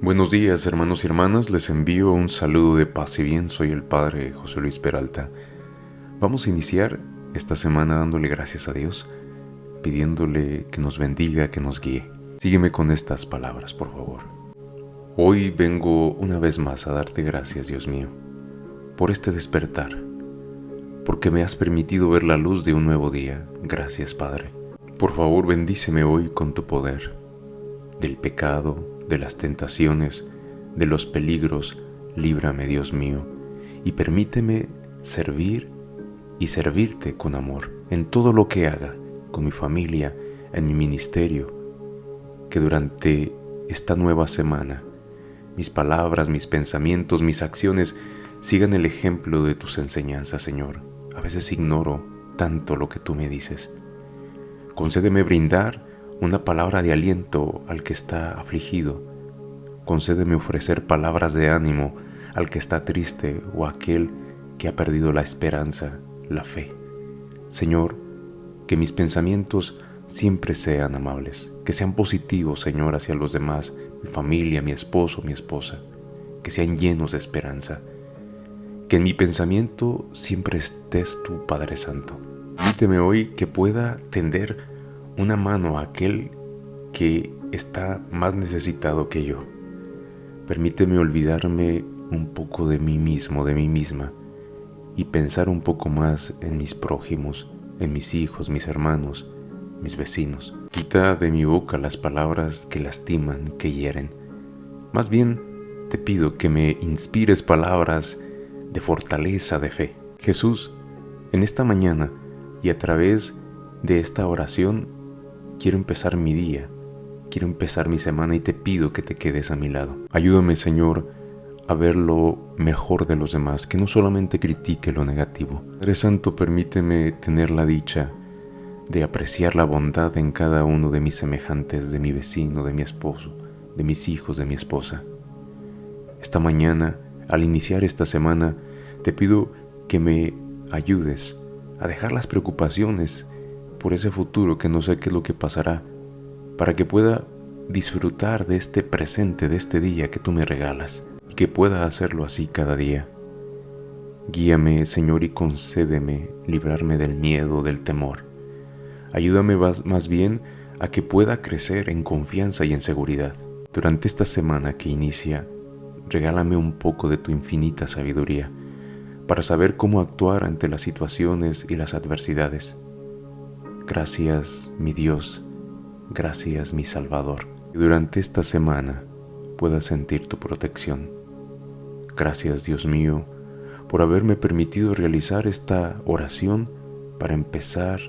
Buenos días, hermanos y hermanas, les envío un saludo de paz y bien. Soy el Padre José Luis Peralta. Vamos a iniciar esta semana dándole gracias a Dios, pidiéndole que nos bendiga, que nos guíe. Sígueme con estas palabras, por favor. Hoy vengo una vez más a darte gracias, Dios mío, por este despertar, porque me has permitido ver la luz de un nuevo día. Gracias, Padre. Por favor, bendíceme hoy con tu poder, del pecado, de las tentaciones, de los peligros. Líbrame, Dios mío, y permíteme servir y servirte con amor en todo lo que haga, con mi familia, en mi ministerio. Que durante esta nueva semana mis palabras, mis pensamientos, mis acciones sigan el ejemplo de tus enseñanzas, Señor. A veces ignoro tanto lo que tú me dices. Concédeme brindar una palabra de aliento al que está afligido. Concédeme ofrecer palabras de ánimo al que está triste o a aquel que ha perdido la esperanza, la fe. Señor, que mis pensamientos siempre sean amables, que sean positivos, Señor, hacia los demás, mi familia, mi esposo, mi esposa, que sean llenos de esperanza. Que en mi pensamiento siempre estés tú, Padre Santo. Permíteme hoy que pueda tender una mano a aquel que está más necesitado que yo. Permíteme olvidarme un poco de mí mismo, de mí misma, y pensar un poco más en mis prójimos, en mis hijos, mis hermanos, mis vecinos. Quita de mi boca las palabras que lastiman, que hieren. Más bien, te pido que me inspires palabras de fortaleza, de fe. Jesús, en esta mañana y a través de esta oración, quiero empezar mi día, quiero empezar mi semana y te pido que te quedes a mi lado. Ayúdame, Señor, a ver lo mejor de los demás, que no solamente critique lo negativo. Padre Santo, permíteme tener la dicha de apreciar la bondad en cada uno de mis semejantes, de mi vecino, de mi esposo, de mis hijos, de mi esposa. Esta mañana, al iniciar esta semana, te pido que me ayudes a dejar las preocupaciones por ese futuro que no sé qué es lo que pasará, para que pueda disfrutar de este presente, de este día que tú me regalas, y que pueda hacerlo así cada día. Guíame, Señor, y concédeme librarme del miedo, del temor. Ayúdame más bien a que pueda crecer en confianza y en seguridad. Durante esta semana que inicia, regálame un poco de tu infinita sabiduría para saber cómo actuar ante las situaciones y las adversidades. Gracias, mi Dios, gracias, mi Salvador. Que durante esta semana pueda sentir tu protección. Gracias, Dios mío, por haberme permitido realizar esta oración para empezar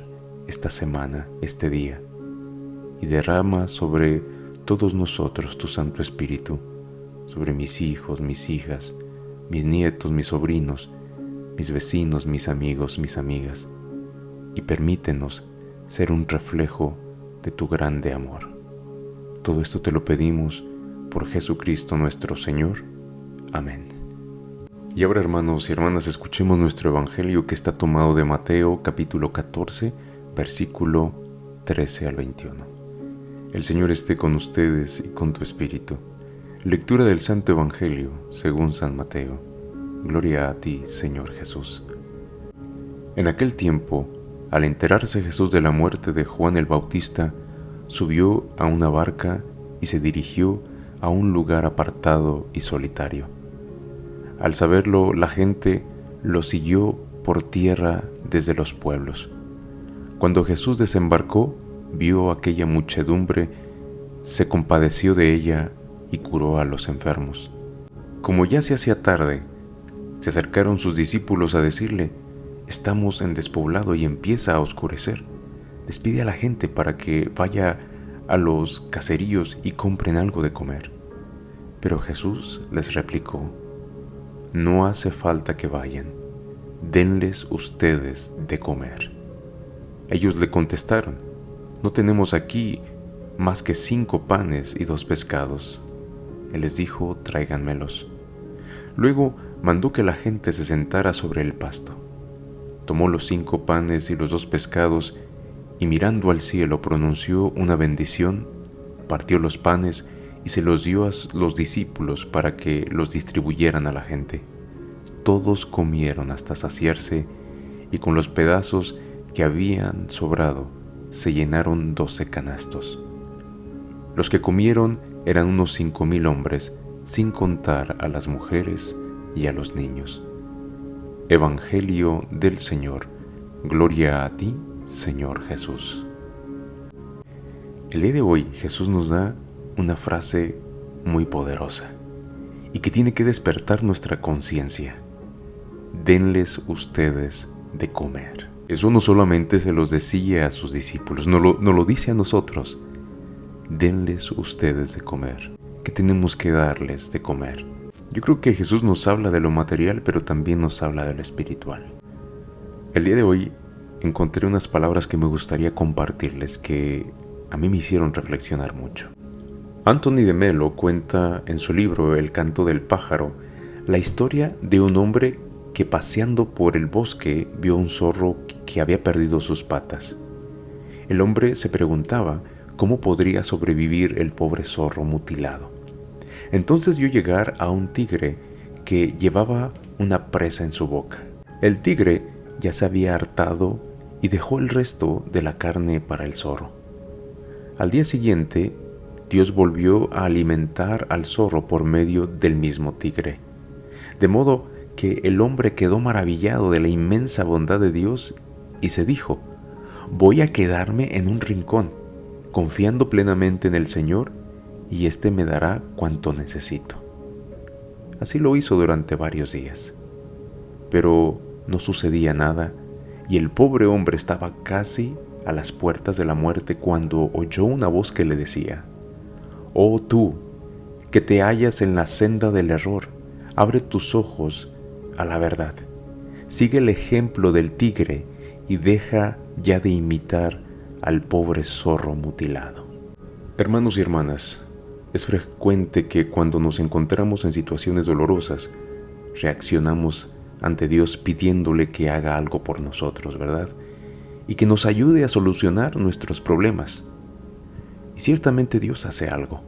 esta semana, este día. Y derrama sobre todos nosotros tu Santo Espíritu, sobre mis hijos, mis hijas, mis nietos, mis sobrinos, mis vecinos, mis amigos, mis amigas. Y permítenos ser un reflejo de tu grande amor. Todo esto te lo pedimos por Jesucristo nuestro Señor. Amén. Y ahora, hermanos y hermanas, escuchemos nuestro evangelio que está tomado de Mateo capítulo 14, versículo 13 al 21. El Señor esté con ustedes y con tu espíritu. Lectura del Santo Evangelio según San Mateo. Gloria a ti, Señor Jesús. En aquel tiempo, al enterarse Jesús de la muerte de Juan el Bautista, subió a una barca y se dirigió a un lugar apartado y solitario. Al saberlo, la gente lo siguió por tierra desde los pueblos. Cuando Jesús desembarcó, vio aquella muchedumbre, se compadeció de ella y curó a los enfermos. Como ya se hacía tarde, se acercaron sus discípulos a decirle: estamos en despoblado y empieza a oscurecer. Despide a la gente para que vaya a los caseríos y compren algo de comer. Pero Jesús les replicó: no hace falta que vayan, denles ustedes de comer. Ellos le contestaron: no tenemos aquí más que 5 panes y 2 pescados. Él les dijo: tráiganmelos. Luego mandó que la gente se sentara sobre el pasto. Tomó los 5 panes y los 2 pescados y mirando al cielo pronunció una bendición, partió los panes y se los dio a los discípulos para que los distribuyeran a la gente. Todos comieron hasta saciarse, y con los pedazos que habían sobrado se llenaron 12 canastos. Los que comieron eran unos 5,000 hombres, sin contar a las mujeres y a los niños. Evangelio del Señor. Gloria a ti, Señor Jesús. El día de hoy Jesús nos da una frase muy poderosa y que tiene que despertar nuestra conciencia. Denles ustedes de comer. Eso no solamente se los decía a sus discípulos, no lo dice a nosotros. Denles ustedes de comer. ¿Qué tenemos que darles de comer? Yo creo que Jesús nos habla de lo material, pero también nos habla de lo espiritual. El día de hoy encontré unas palabras que me gustaría compartirles que a mí me hicieron reflexionar mucho. Anthony de Melo cuenta en su libro El canto del pájaro la historia de un hombre que paseando por el bosque vio un zorro que había perdido sus patas. El hombre se preguntaba cómo podría sobrevivir el pobre zorro mutilado. Entonces vio llegar a un tigre que llevaba una presa en su boca. El tigre ya se había hartado y dejó el resto de la carne para el zorro. Al día siguiente, Dios volvió a alimentar al zorro por medio del mismo tigre, de modo que el hombre quedó maravillado de la inmensa bondad de Dios y se dijo: voy a quedarme en un rincón, confiando plenamente en el Señor, y éste me dará cuanto necesito. Así lo hizo durante varios días, pero no sucedía nada, y el pobre hombre estaba casi a las puertas de la muerte cuando oyó una voz que le decía: oh tú, que te hallas en la senda del error, abre tus ojos a la verdad. Sigue el ejemplo del tigre y deja ya de imitar al pobre zorro mutilado. Hermanos y hermanas, es frecuente que cuando nos encontramos en situaciones dolorosas, reaccionamos ante Dios pidiéndole que haga algo por nosotros, ¿verdad? Y que nos ayude a solucionar nuestros problemas. Y ciertamente Dios hace algo,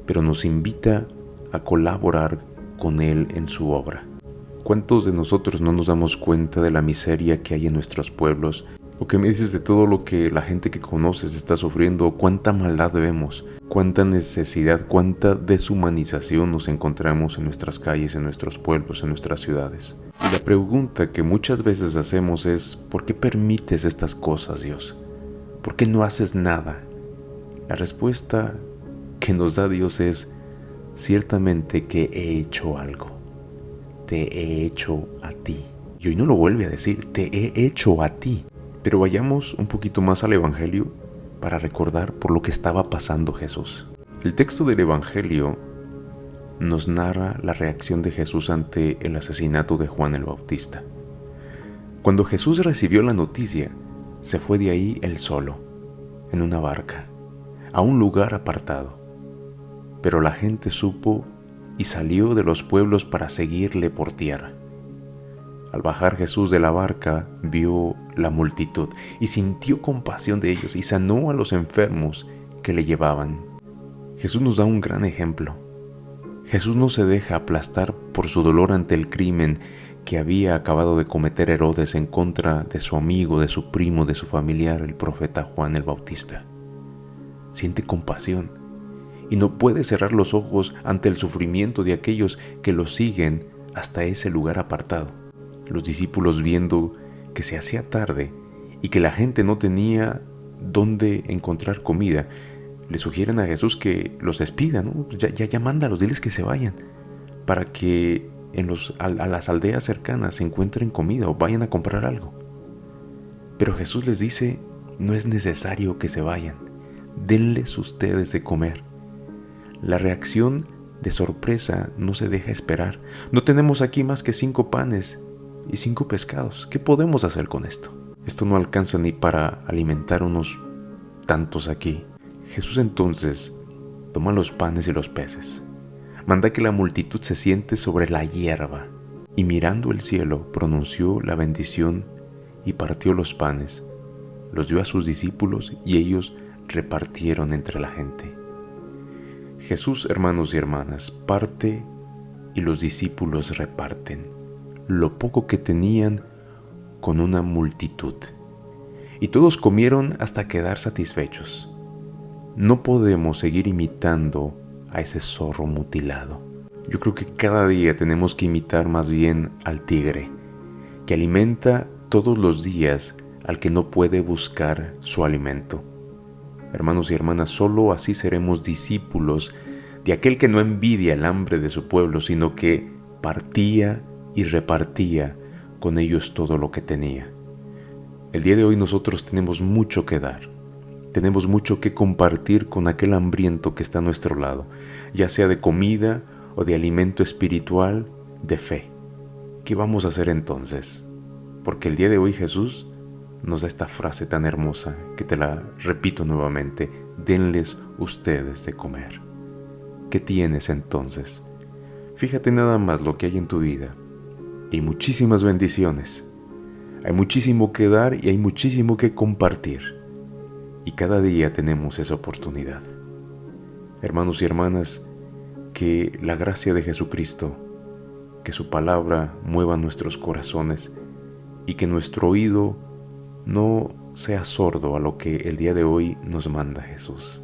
pero nos invita a colaborar con Él en su obra. ¿Cuántos de nosotros no nos damos cuenta de la miseria que hay en nuestros pueblos? ¿O qué me dices de todo lo que la gente que conoces está sufriendo? ¿Cuánta maldad vemos? ¿Cuánta necesidad, cuánta deshumanización nos encontramos en nuestras calles, en nuestros pueblos, en nuestras ciudades? Y la pregunta que muchas veces hacemos es: ¿por qué permites estas cosas, Dios? ¿Por qué no haces nada? La respuesta que nos da Dios es: ciertamente que he hecho algo. Te he hecho a ti. Y hoy no lo vuelve a decir: te he hecho a ti. Pero vayamos un poquito más al Evangelio para recordar por lo que estaba pasando Jesús. El texto del Evangelio nos narra la reacción de Jesús ante el asesinato de Juan el Bautista. Cuando Jesús recibió la noticia, se fue de ahí él solo, en una barca, a un lugar apartado. Pero la gente supo y salió de los pueblos para seguirle por tierra. Al bajar Jesús de la barca, vio la multitud y sintió compasión de ellos y sanó a los enfermos que le llevaban. Jesús nos da un gran ejemplo. Jesús no se deja aplastar por su dolor ante el crimen que había acabado de cometer Herodes en contra de su amigo, de su primo, de su familiar, el profeta Juan el Bautista. Siente compasión y no puede cerrar los ojos ante el sufrimiento de aquellos que lo siguen hasta ese lugar apartado. Los discípulos, viendo que se hacía tarde y que la gente no tenía dónde encontrar comida, le sugieren a Jesús que los despida, ¿no? Ya mándalos, diles que se vayan, para que a las aldeas cercanas encuentren comida o vayan a comprar algo. Pero Jesús les dice: no es necesario que se vayan, denles ustedes de comer. La reacción de sorpresa no se deja esperar. No tenemos aquí más que 5 panes y 5 pescados. ¿Qué podemos hacer con esto? Esto no alcanza ni para alimentar unos tantos aquí. Jesús entonces toma los panes y los peces, manda que la multitud se siente sobre la hierba y mirando el cielo pronunció la bendición y partió los panes, los dio a sus discípulos y ellos repartieron entre la gente. Jesús, hermanos y hermanas, parte y los discípulos reparten lo poco que tenían con una multitud. Y todos comieron hasta quedar satisfechos. No podemos seguir imitando a ese zorro mutilado. Yo creo que cada día tenemos que imitar más bien al tigre, que alimenta todos los días al que no puede buscar su alimento. Hermanos y hermanas, solo así seremos discípulos de aquel que no envidia el hambre de su pueblo, sino que partía y repartía con ellos todo lo que tenía. El día de hoy nosotros tenemos mucho que dar, tenemos mucho que compartir con aquel hambriento que está a nuestro lado, ya sea de comida o de alimento espiritual, de fe. ¿Qué vamos a hacer entonces? Porque el día de hoy Jesús nos da esta frase tan hermosa que te la repito nuevamente: denles ustedes de comer. ¿Qué tienes entonces? Fíjate nada más lo que hay en tu vida. Y muchísimas bendiciones. Hay muchísimo que dar y hay muchísimo que compartir. Y cada día tenemos esa oportunidad. Hermanos y hermanas, que la gracia de Jesucristo, que su palabra mueva nuestros corazones y que nuestro oído no sea sordo a lo que el día de hoy nos manda Jesús.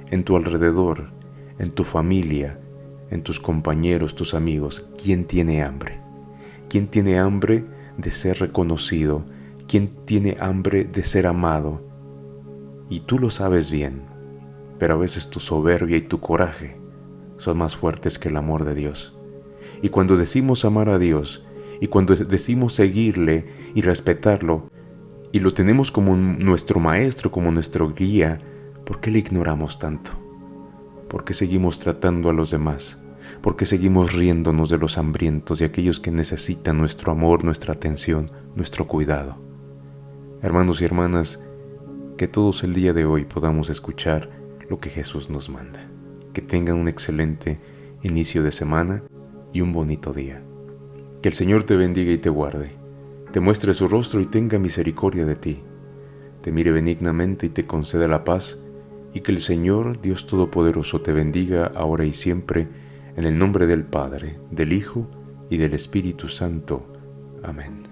En tu alrededor, en tu familia, en tus compañeros, tus amigos, ¿quién tiene hambre? ¿Quién tiene hambre de ser reconocido? ¿Quién tiene hambre de ser amado? Y tú lo sabes bien, pero a veces tu soberbia y tu coraje son más fuertes que el amor de Dios. Y cuando decimos amar a Dios, y cuando decimos seguirle y respetarlo, y lo tenemos como nuestro maestro, como nuestro guía, ¿por qué le ignoramos tanto? ¿Por qué seguimos tratando a los demás? ¿Por qué seguimos riéndonos de los hambrientos y aquellos que necesitan nuestro amor, nuestra atención, nuestro cuidado? Hermanos y hermanas, que todos el día de hoy podamos escuchar lo que Jesús nos manda. Que tengan un excelente inicio de semana y un bonito día. Que el Señor te bendiga y te guarde, te muestre su rostro y tenga misericordia de ti, te mire benignamente y te conceda la paz, y que el Señor, Dios Todopoderoso, te bendiga ahora y siempre, en el nombre del Padre, del Hijo y del Espíritu Santo. Amén.